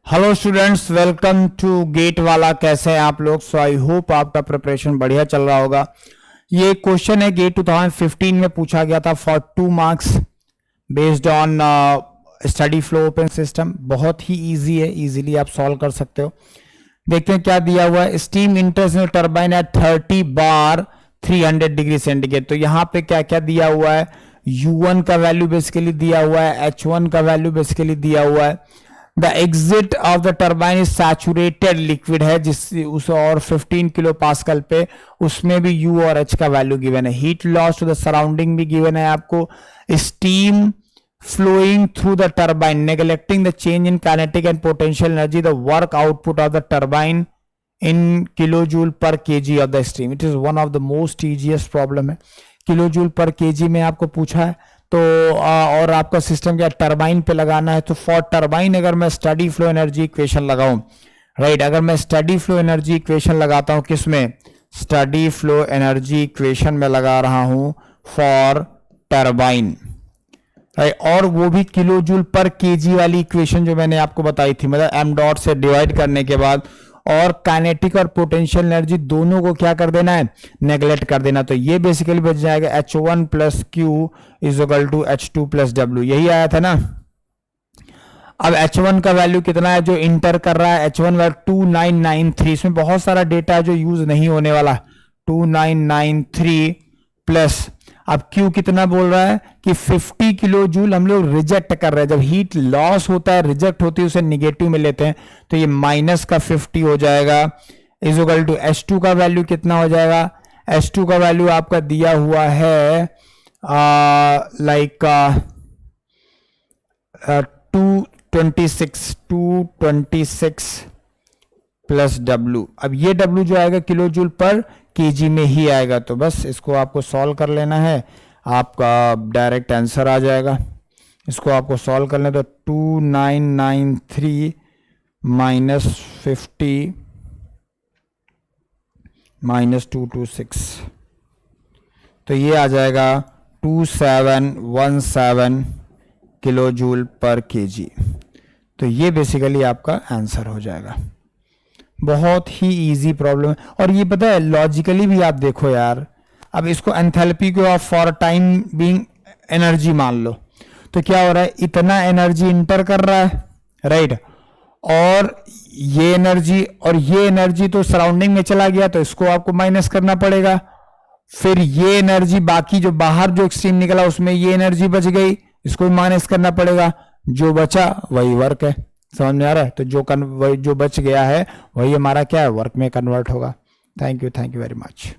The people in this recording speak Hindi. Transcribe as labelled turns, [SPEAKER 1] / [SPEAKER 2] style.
[SPEAKER 1] Hello students, welcome to GATE Wallah. कैसे हैं आप लोग? सो आई होप आपका प्रिपरेशन बढ़िया चल रहा होगा। ये क्वेश्चन है गेट 2015 में पूछा गया था for 2 marks based on steady flow open system. बहुत ही इजी है, इजीली आप सॉल्व कर सकते हो। देखते हैं क्या दिया हुआ है। स्टीम इंटरनल टर्बाइन एट 30 बार 300 डिग्री सेंटीग्रेड। तो यहाँ पे क्या क्या दिया हुआ है? U1 का वैल्यू बेसिकली दिया हुआ है, H1 का वैल्यू बेसिकली दिया हुआ है। The exit of the turbine is saturated liquid है जिस उस और 15 किलो पास्कल पे उसमें भी U और H का वैल्यू गिवन है। Heat loss to the surrounding भी गिवन है आपको। Steam flowing through the turbine, neglecting the change in kinetic and potential energy, the work output of the turbine in kilojoule per kg of the steam. It is one of the most easiest problem है। किलोजूल पर केजी में आपको पूछा है तो और आपका सिस्टम क्या टरबाइन पे लगाना है। तो फॉर टरबाइन अगर मैं स्टडी फ्लो एनर्जी इक्वेशन लगाऊं, राइट, अगर मैं स्टडी फ्लो एनर्जी इक्वेशन लगाता हूं किसमें? स्टडी फ्लो एनर्जी इक्वेशन में लगा रहा हूं फॉर टरबाइन, और वो भी किलो जूल पर केजी वाली इक्वेशन जो मैंने आपको बताई थी, मतलब एम डॉट से डिवाइड करने के बाद और काइनेटिक और पोटेंशियल एनर्जी दोनों को क्या कर देना है? नेगलेक्ट कर देना। तो ये बेसिकली बच जाएगा H1 plus Q is equal to H2 plus W. यही आया था ना। अब H1 का वैल्यू कितना है जो इंटर कर रहा है? H1 value 2993। इसमें बहुत सारा डेटा है जो यूज नहीं होने वाला। 2993 प्लस अब Q कितना बोल रहा है कि 50 किलो जूल हम लोग रिजेक्ट कर रहे हैं। जब हीट लॉस होता है, रिजेक्ट होती है, उसे निगेटिव में लेते हैं, तो ये माइनस का 50 हो जाएगा इज इक्वल टू H2 का वैल्यू कितना हो जाएगा? H2 का वैल्यू आपका दिया हुआ है लाइक 226 प्लस W। अब ये W जो आएगा किलो जूल पर केजी में ही आएगा। तो बस इसको आपको सॉल्व कर लेना है, आपका डायरेक्ट आंसर आ जाएगा। इसको आपको सॉल्व करना है तो 2993 माइनस 50 माइनस 226, तो ये आ जाएगा 2717 किलो जूल पर केजी। तो ये बेसिकली आपका आंसर हो जाएगा। बहुत ही इजी प्रॉब्लम है। और ये पता है लॉजिकली भी आप देखो यार, अब इसको एंथैल्पी को आप फॉर टाइम बीइंग एनर्जी मान लो, तो क्या हो रहा है? इतना एनर्जी इंटर कर रहा है, राइट, और ये एनर्जी तो सराउंडिंग में चला गया, तो इसको आपको माइनस करना पड़ेगा। फिर ये एनर्जी बाकी जो बाहर जो स्ट्रीम निकला उसमें ये एनर्जी बच गई, इसको माइनस करना पड़ेगा। जो बचा वही वर्क है। समझ में आ रहा है? तो जो बच गया है वही हमारा क्या है? वर्क में कन्वर्ट होगा। Thank you very much.